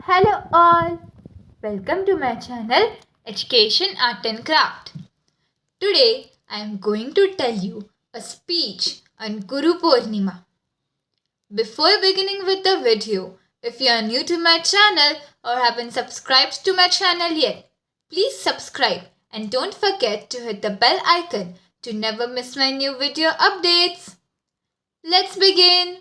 Hello all, welcome to my channel Education Art and Craft. Today I am going to tell you a speech on Guru Purnima. Before beginning with the video, if you are new to my channel or haven't subscribed to my channel yet, please subscribe and don't forget to hit the bell icon to never miss my new video updates. Let's begin.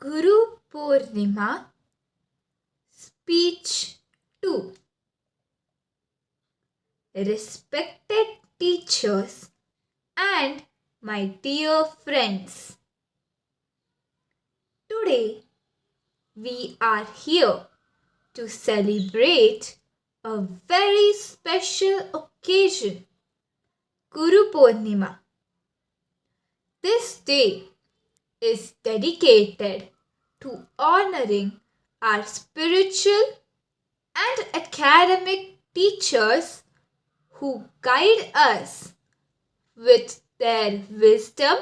Guru Purnima Speech 2. Respected teachers and my dear friends, today we are here to celebrate a very special occasion, Guru Purnima. This day is dedicated to honoring our spiritual and academic teachers who guide us with their wisdom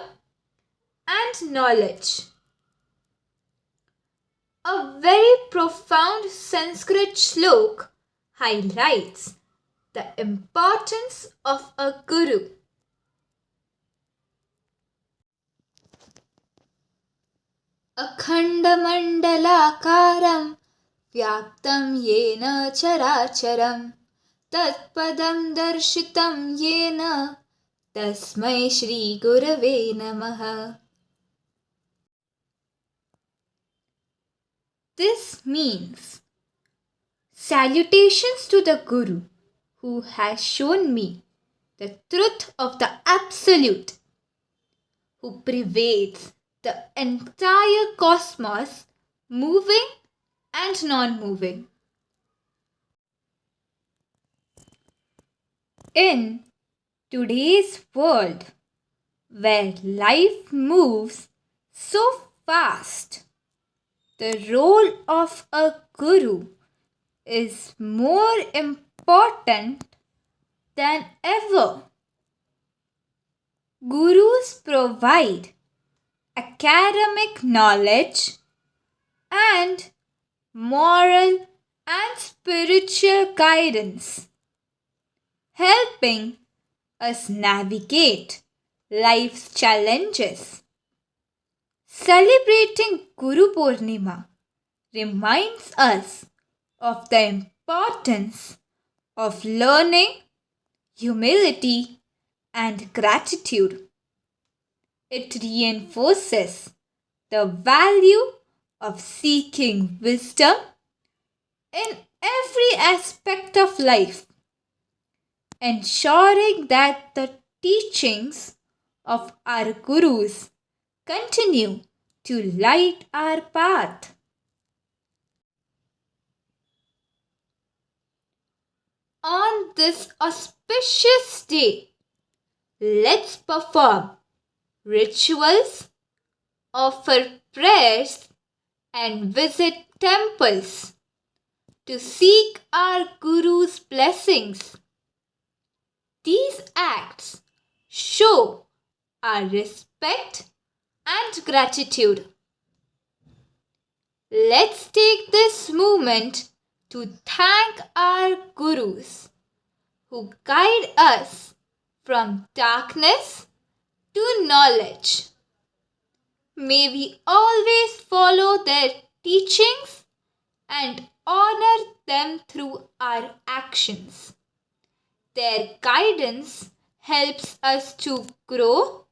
and knowledge. A very profound Sanskrit shlok highlights the importance of a guru. अखण्डमण्डलाकारं व्याप्तं येन चराचरं तत्पदं दर्शितं येन तस्मै श्रीगुरवे नमः. This means salutations to the Guru who has shown me the truth of the Absolute, who pervades the entire cosmos, moving and non-moving. In today's world, where life moves so fast, the role of a guru is more important than ever. Gurus provide academic knowledge and moral and spiritual guidance, helping us navigate life's challenges. Celebrating Guru Purnima reminds us of the importance of learning, humility, and gratitude. It reinforces the value of seeking wisdom in every aspect of life, ensuring that the teachings of our gurus continue to light our path. On this auspicious day, let's perform rituals, offer prayers, and visit temples to seek our Guru's blessings. These acts show our respect and gratitude. Let's take this moment to thank our Gurus who guide us from darkness to knowledge. May we always follow their teachings and honor them through our actions. Their guidance helps us to grow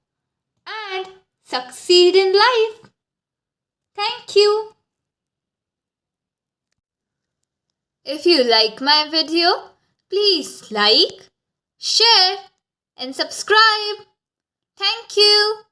and succeed in life. Thank you. If you like my video, please like, share, and subscribe. Thank you.